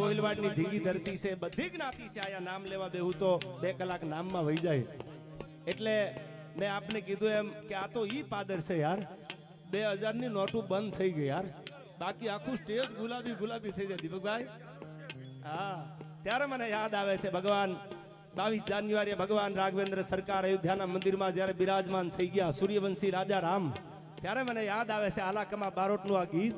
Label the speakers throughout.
Speaker 1: ગોહિલવાડની ધીંગી ધરતી છે, બધી જ્ઞાતિ છે. આયા નામ લેવા બેહું તો 2 કલાક નામમાં વહી જાય. એટલે મેં આપને કીધું એમ કે આ તો ઈ પાદર છે યાર. 2000 ની નોટું બંધ થઈ ગઈ યાર, બાકી આખું સ્ટેજ ગુલાબી ગુલાબી થઈ જાય. દીપકભાઈ, હા, ત્યારે મને યાદ આવે છે ભગવાન 22 જાન્યુઆરીએ ભગવાન રાઘવેન્દ્ર સરકાર અયોધ્યાના મંદિરમાં જ્યારે બિરાજમાન થઈ ગયા, સૂર્યવંશી રાજા રામ, ત્યારે મને યાદ આવે છે આલાકમા બારોટનું આ ગીત.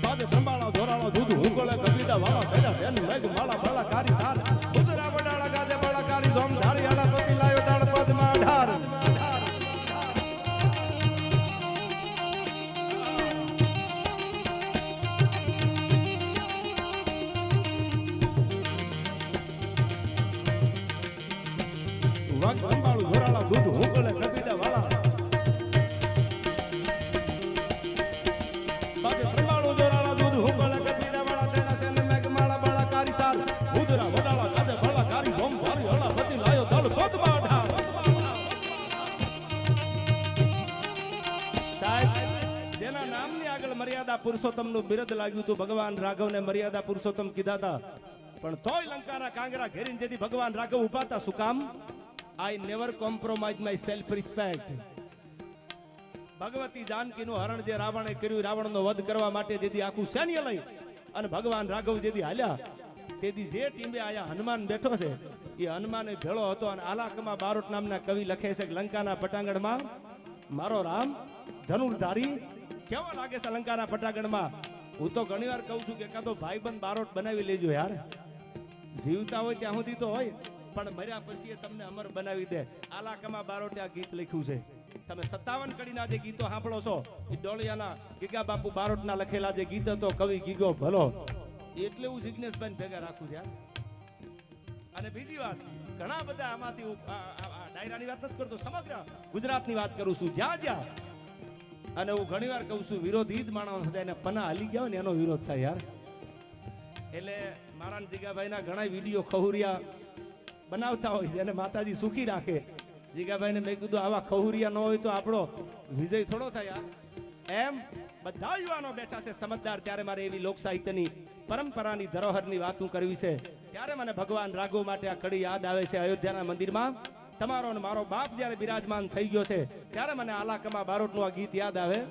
Speaker 1: બાજે ધંબાળા ધોરાળા દૂધ હુંકોળે કવિતા વાળા સેડા સેન મેઘ માળા બાળા કારી સાર ઉદરા વડાળા ગાજે બાળા કારી જોમ ધારી આળા પતિ લાયો દાળ પદમાં ઢાર. ધંબાળું ધોરાળા દૂધ હુંકોળે કવિતા વાળા બાજે ધંબાળું ધોરાળા દૂધ હુંકોળે કવિતા વાળા સેડા સેન મેઘ માળા બાળા કારી સાર ઉદરા વડાળા ગાજે બાળા કારી જોમ ધારી આળા પતિ લાયો દાળ પદમાં ઢાર. જેના નામની આગળ મર્યાદા પુરુષોત્તમનું બિરદ લાગ્યું હતું, ભગવાન રાઘવને મર્યાદા પુરુષોત્તમ કીધા હતા, પણ તોય લંકાના કાંગરા ઘેરીને જેથી ભગવાન રાઘવ ઉભા હતા. શું કામ? I never compromise my self respect. Bhagwati જાનકીનું હરણ જે રાવણે કર્યું, રાવણનો વધ કરવા માટે જેથી આખું સૈન્ય લઈ અને ભગવાન રાઘવ જેથી હાલ્યા, તેથી જે ટીમે આયા હનુમાન બેઠો છે એ હનુમાને ભેળો હતો. અને આલાકમા બારોટ નામના કવિ લખે છે કે લંકાના પટાંગણમાં મારો રામ ધનુર્ધારી કેવો લાગે છે. લંકાના પટાંગણમાં હું તો ઘણીવાર કહું છું કે કાં ભાઈબંધ બારોટ બનાવી લેજો યાર. જીવતા હોય ત્યાં સુધી તો હોય, પણ મર્યા પછી તમને અમર બનાવી દે. આલાકમા બારોટે આ ગીત લખ્યું છે. તમે 57 કડીના જે ગીતો સાંભળો છો એ ડોળિયાના ગીગા બાપુ બારોટના લખેલા જે ગીત હતો, કવિ ગીગો ભલો, એટલે હું જિજ્ઞેશભાઈ ભેગા રાખું છું. અને બીજી વાત, ઘણા બધા આમાંથી ડાયરાની વાત નથી કરતો, સમગ્ર ગુજરાતની વાત કરું છું. જ્યાં જ્યાં, અને હું ઘણી વાર કહું છું, વિરોધી જ માણસ થાય ને પના હાલી ગયા હોય ને એનો વિરોધ થાય યાર. એટલે મારા જીગાભાઈના ઘણા વિડીયો ખહુરિયા બનાવતા હોય છે અને માતાજી સુખી રાખે. જીગાભાઈને મેં કીધું આવા ખહુરિયા ન હોય તો આપણો વિજય થોડો થાય યાર. એમ બધા યુવાનો બેઠા છે સમજદાર. ત્યારે મારે એવી લોક સાહિત્યની પરંપરાની ધરોહરની વાતો કરવી છે. ત્યારે મને ભગવાન રાઘવ માટે આ કડી યાદ આવે છે. અયોધ્યાના મંદિરમાં તમારો અને મારો બાપ જ્યારે બિરાજમાન થઈ ગયો છે, ત્યારે મને આલાકમા બારોટનું આ ગીત યાદ આવે.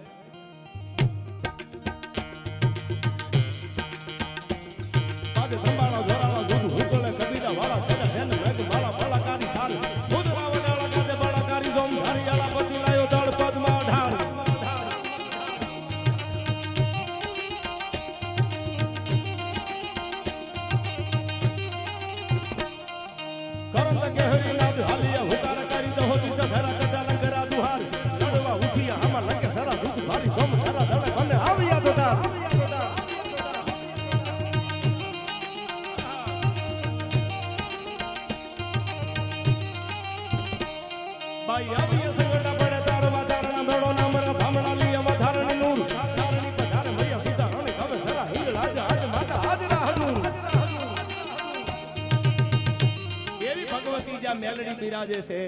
Speaker 1: ધંબાળા ધોરાળા દૂધ હુંકોળે કવિતા વાળા સેડા સેન મેઘ માળા બાળા કારી સાર ઉદરા વડાળા ગાજે બાળા કારી જોમ ધારી આળા પતિ લાયો દાળ પદમાં ઢાર. કરંત કેહરી નાદ હાલિયા હુકાર કરી તો હોતી સધરા કડા લંગરા દુહાર લડવા ઉઠિયા આમાં લંકે સરા દૂધ ભારી જોમ ધરા દળે બને આવ્યા તો તાર. ભાઈ આવીએ સંગડા પડે તાર વાચારણા ભેળો નામરા ભામણા લીય વધારણી નૂર તારણી પધારે મૈયા સુધારણી કવે સરા હિંગળ આજ આજ માતા હાજરા હજુર. એવી ભગવતી જ્યાં મેલડી બિરાજે છે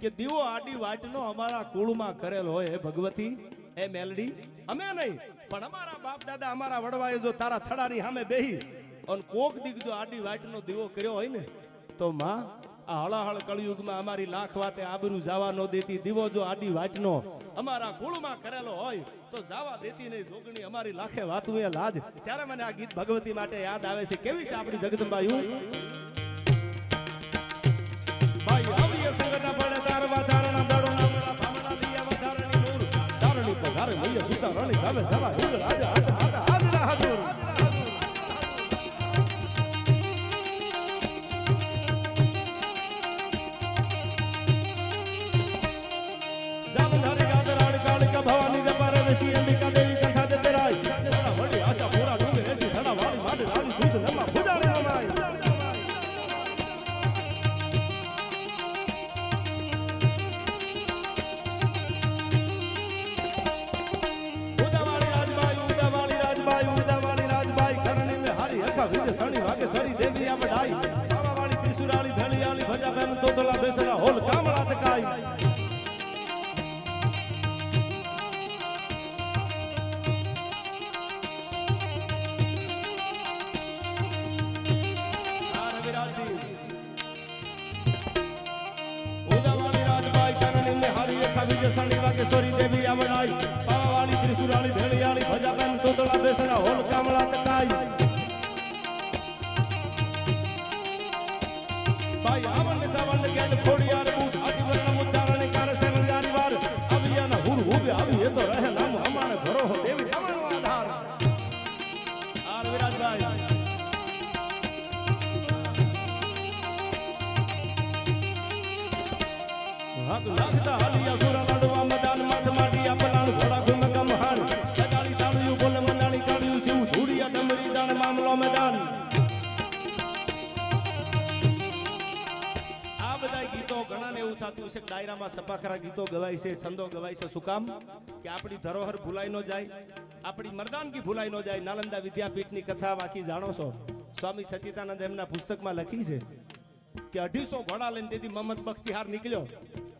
Speaker 1: કે દીવો આડી વાટનો અમારા કુળમાં કરેલ હોય. હે ભગવતી, એ મેલડી અમે નહીં, પણ અમારા બાપ દાદા અમારા વડવાએ જો તારા થડાની સામે બેહી અને કોક દીક જો આડી વાટનો દીવો કર્યો હોય ને, તો માં આ હળાહળ કળયુગમાં અમારી લાખ વાતે આબરૂ જવા ન દેતી. દીવો જો આડી વાટનો અમારા કુળમાં કરેલો હોય તો જવા દેતી નહીં. જોગણી અમારી લાખે વાતું એ લાજ. ત્યારે મને આ ગીત ભગવતી માટે યાદ આવે છે. કેવી છે આપણી જગદંબાયું? ભાઈ આવીએ સંગડા પડે તાર વાચારણા બેડો નામરા ભામણા લીયા વધારણી નૂર તારણી પધારે મૈયા સુધારણી કવે સરા હિંગળ આજ આજ માતા હાજરા હજુર. ભવાની જપારે વેસી અંબિકા દેવી કંઠા જતે રાય ધડા વડી આશા પૂરા ડૂબે વેસી ધડા વાળી વાડી રાણી દૂધ નમા ભુજાણી નમાય. ઉદાવાળી રાજબાઈ કરણી મે હારી હખા વિજય સણી વાગે સરી દેવી આ બઢાઈ બાવાવાળી ત્રિશુરાળી ભેળિયાળી ભજા બેમ તોતલા બેસરા હોલ કામળા તકાઈ. ભાગ નાખતા હાલી અસુરા લડવા મેદાન માથ માટી આપલાણ ઘોડા ઘુમ ગમહાણ લગાડી તાળુયું બોલે મંડાણી કાળ્યું જીવ ધૂળિયા ડમરી જાણે મામલો મેદાન આ બધા ગીતો ઘણાને એવું થતું છે કે ડાયરામાં સપાખરા ગીતો ગવાય છે છંદો ગવાય છે શું કામ કે આપણી ધરોહર ભૂલાઈ ન જાય આપણી મર્દાનગી ભૂલાઈ ન જાય નાલંદા વિદ્યાપીઠની કથા બાકી જાણો છો સ્વામી સચ્ચિદાનંદ એમના પુસ્તકમાં લખી છે કે 250 ઘોડા લઈને તેથી મોહમ્મદ બખ્તિયાર નીકળ્યો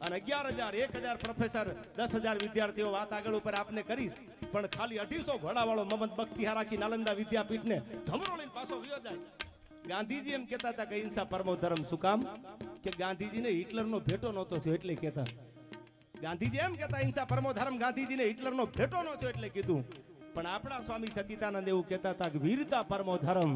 Speaker 1: અને 11,000 1,000 પ્રોફેસર 10,000 વિદ્યાર્થીઓ વાત આગળ ઉપર આપને કરીશ પણ ખાલી 250 ઘોડા વાળો મોહમ્મદ બખ્તિયાર આખી નાલંદા વિદ્યાપીઠને ધમરો લઈને પાછો વયો જાય ગાંધીજી એમ કહેતા હતા કે અહિંસા પરમો ધર્મ શું કામ કે ગાંધીજીને હિટલરનો ભેટો નહોતો થયો એટલે કહેતા ગાંધીજી એમ કહેતા અહિંસા પરમો ધર્મ ગાંધીજીને હિટલરનો ભેટો નહોતો એટલે કીધું પણ આપણા સ્વામી સચ્ચિદાનંદ એવું કહેતા હતા કે વીરતા પરમો ધર્મ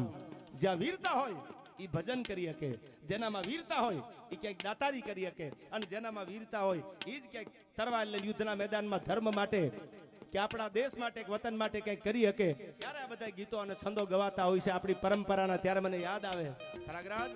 Speaker 1: જ્યાં વીરતા હોય એ ભજન કરી શકે જેનામાં વીરતા હોય એ ક્યાંક દાતારી કરી શકે અને જેનામાં વીરતા હોય એ જ ક્યાંક તરવાર લઈને યુદ્ધના મેદાનમાં ધર્મ માટે કે આપણા દેશ માટે વતન માટે કંઈક કરી શકે ત્યારે આ બધા ગીતો અને છંદો ગવાતા હોય છે આપણી પરંપરાના ત્યારે મને યાદ આવે રાગરાજ